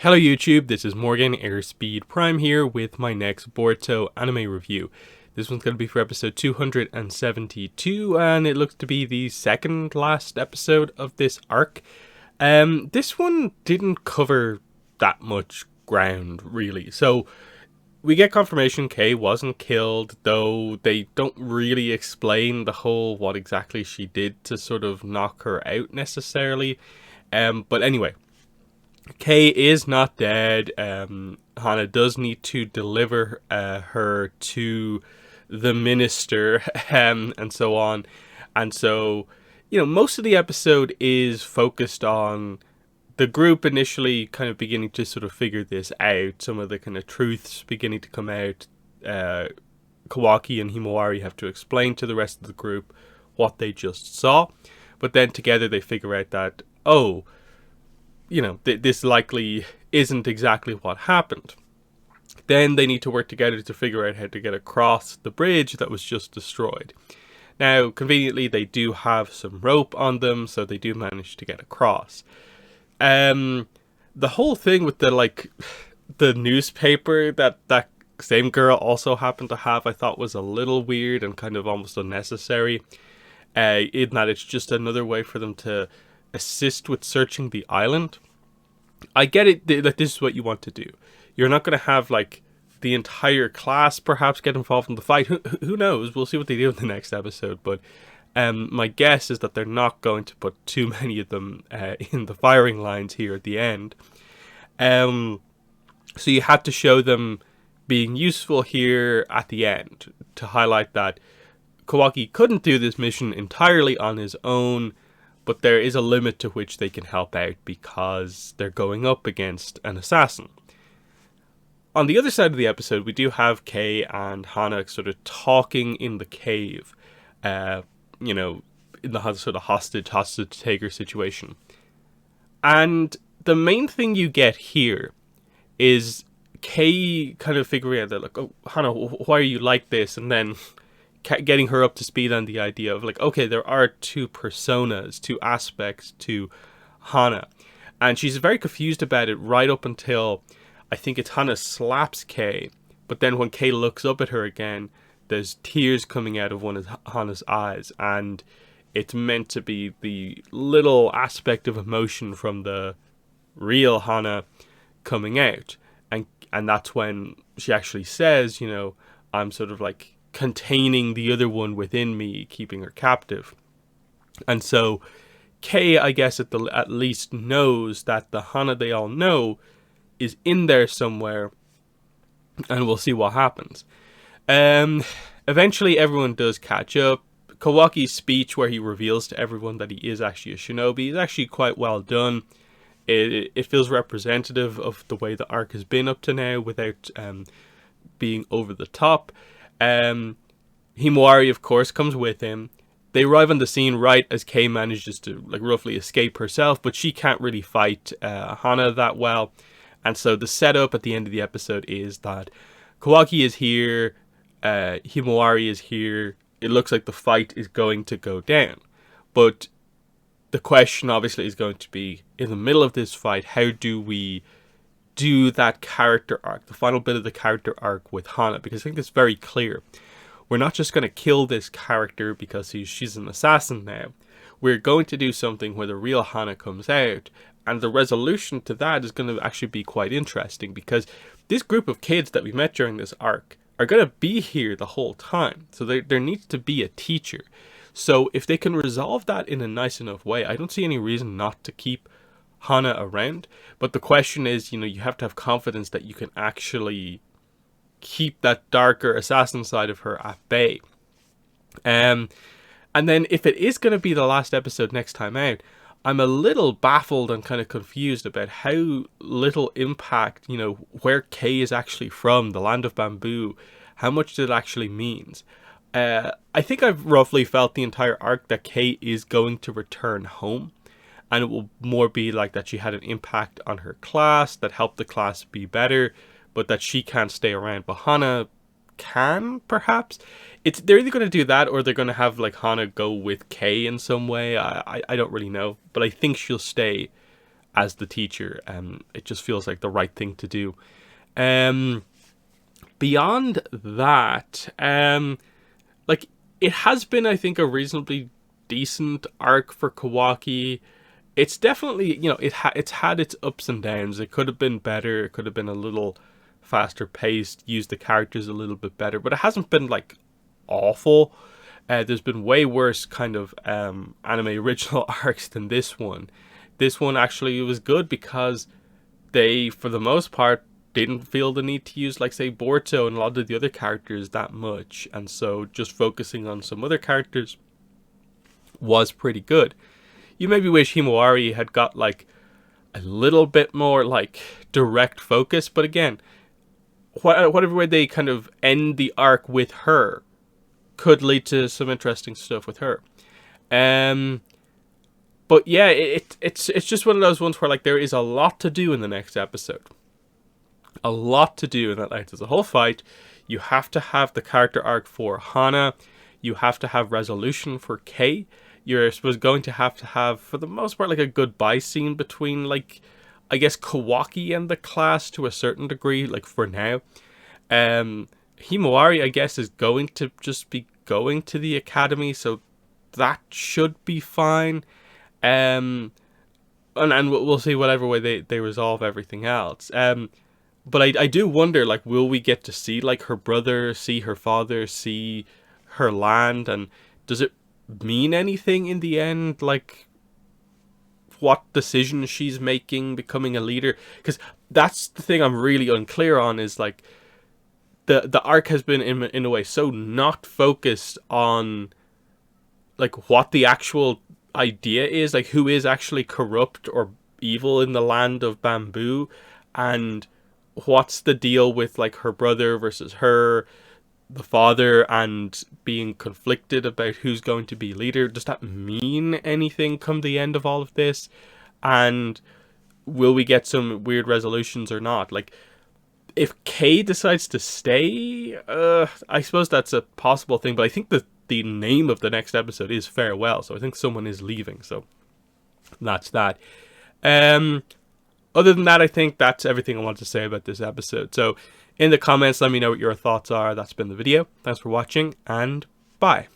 Hello YouTube, this is Morgan Airspeed Prime here with my next Boruto anime review. This one's going to be for episode 272 and it looks to be the second last episode of this arc. This one didn't cover that much ground really, so we get confirmation Kay wasn't killed, though they don't really explain the whole what exactly she did to sort of knock her out necessarily. But anyway, Kay is not dead. Hana does need to deliver her to the minister and so on. And so, most of the episode is focused on the group initially kind of beginning to sort of figure this out. Some of the kind of truths beginning to come out. Kawaki and Himawari have to explain to the rest of the group what they just saw. But then together they figure out that, this likely isn't exactly what happened. Then they need to work together to figure out how to get across the bridge that was just destroyed. Now, conveniently, they do have some rope on them, so they do manage to get across. The whole thing with the newspaper that same girl also happened to have, I thought was a little weird and kind of almost unnecessary. In that it's just another way for them to assist with searching the island. I get it that this is what you want to do. You're not going to have the entire class perhaps get involved in the fight. Who knows? We'll see what they do in the next episode. But my guess is that they're not going to put too many of them in the firing lines here at the end. So you had to show them being useful here at the end to highlight that Kawaki couldn't do this mission entirely on his own, but there is a limit to which they can help out because they're going up against an assassin. On the other side of the episode, we do have Kay and Hana sort of talking in the cave, in the sort of hostage taker situation. And the main thing you get here is Kay kind of figuring out that, oh, Hana, why are you like this? And then getting her up to speed on the idea of okay, there are two personas, two aspects to Hana, and she's very confused about it right up until I think it's Hana slaps Kay, but then when Kay looks up at her again, there's tears coming out of one of Hana's eyes, and it's meant to be the little aspect of emotion from the real Hana coming out, and that's when she actually says, I'm sort of containing the other one within me, keeping her captive. And so Kay, I guess, at least knows that the Hana they all know is in there somewhere, and we'll see what happens. Eventually everyone does catch up. Kawaki's speech where he reveals to everyone that he is actually a shinobi is actually quite well done. It feels representative of the way the arc has been up to now without being over the top. Himawari, of course, comes with him. They arrive on the scene right as Kay manages to roughly escape herself, but she can't really fight Hana that well. And so the setup at the end of the episode is that Kawaki is here, Himawari is here. It looks like the fight is going to go down. But the question obviously is going to be, in the middle of this fight, how do we do that character arc, the final bit of the character arc with Hana? Because I think it's very clear. We're not just going to kill this character because she's an assassin now. We're going to do something where the real Hana comes out, and the resolution to that is going to actually be quite interesting, because this group of kids that we met during this arc are going to be here the whole time. So there needs to be a teacher. So if they can resolve that in a nice enough way, I don't see any reason not to keep Hana around. But the question is, you have to have confidence that you can actually keep that darker assassin side of her at bay. And then if it is going to be the last episode next time out, I'm a little baffled and kind of confused about how little impact, where Kay is actually from, the land of bamboo, how much it actually means. I think I've roughly felt the entire arc that Kay is going to return home, and it will more be like that she had an impact on her class that helped the class be better, but that she can't stay around. But Hana can, perhaps. They're either going to do that, or they're going to have Hana go with Kay in some way. I don't really know, but I think she'll stay as the teacher. It just feels like the right thing to do. Beyond that, like, it has been, I think, a reasonably decent arc for Kawaki. It's definitely, it's had its ups and downs. It could have been better. It could have been a little faster paced, used the characters a little bit better, but it hasn't been like awful. There's been way worse kind of anime original arcs than this one. This one actually was good because they, for the most part, didn't feel the need to use, like, say, Boruto and a lot of the other characters that much, and so just focusing on some other characters was pretty good. You maybe wish Himawari had got, like, a little bit more, like, direct focus, but again, whatever way they kind of end the arc with her could lead to some interesting stuff with her. But yeah, it's just one of those ones where, like, there is a lot to do in the next episode. A lot to do in that. Like, there's a whole fight. You have to have the character arc for Hana. You have to have resolution for Kei. You're going to have, for the most part, like, a goodbye scene between, like, I guess, Kawaki and the class to a certain degree, like, for now. Himawari, I guess, is going to just be going to the academy, so that should be fine. And we'll see whatever way they resolve everything else. But I do wonder, like, will we get to see, like, her brother, see her father, see her land, and does it mean anything in the end, like, what decisions she's making, becoming a leader? Because that's the thing I'm really unclear on, is, like, the arc has been, in a way, so not focused on, like, what the actual idea is, like, who is actually corrupt or evil in the land of bamboo, and what's the deal with, like, her brother versus her, the father, and being conflicted about who's going to be leader. Does that mean anything come the end of all of this? And will we get some weird resolutions or not? Like, if Kei decides to stay, I suppose that's a possible thing, but I think that the name of the next episode is Farewell, so I think someone is leaving, so that's that. Other than that, I think that's everything I wanted to say about this episode. So in the comments, let me know what your thoughts are. That's been the video. Thanks for watching, and bye.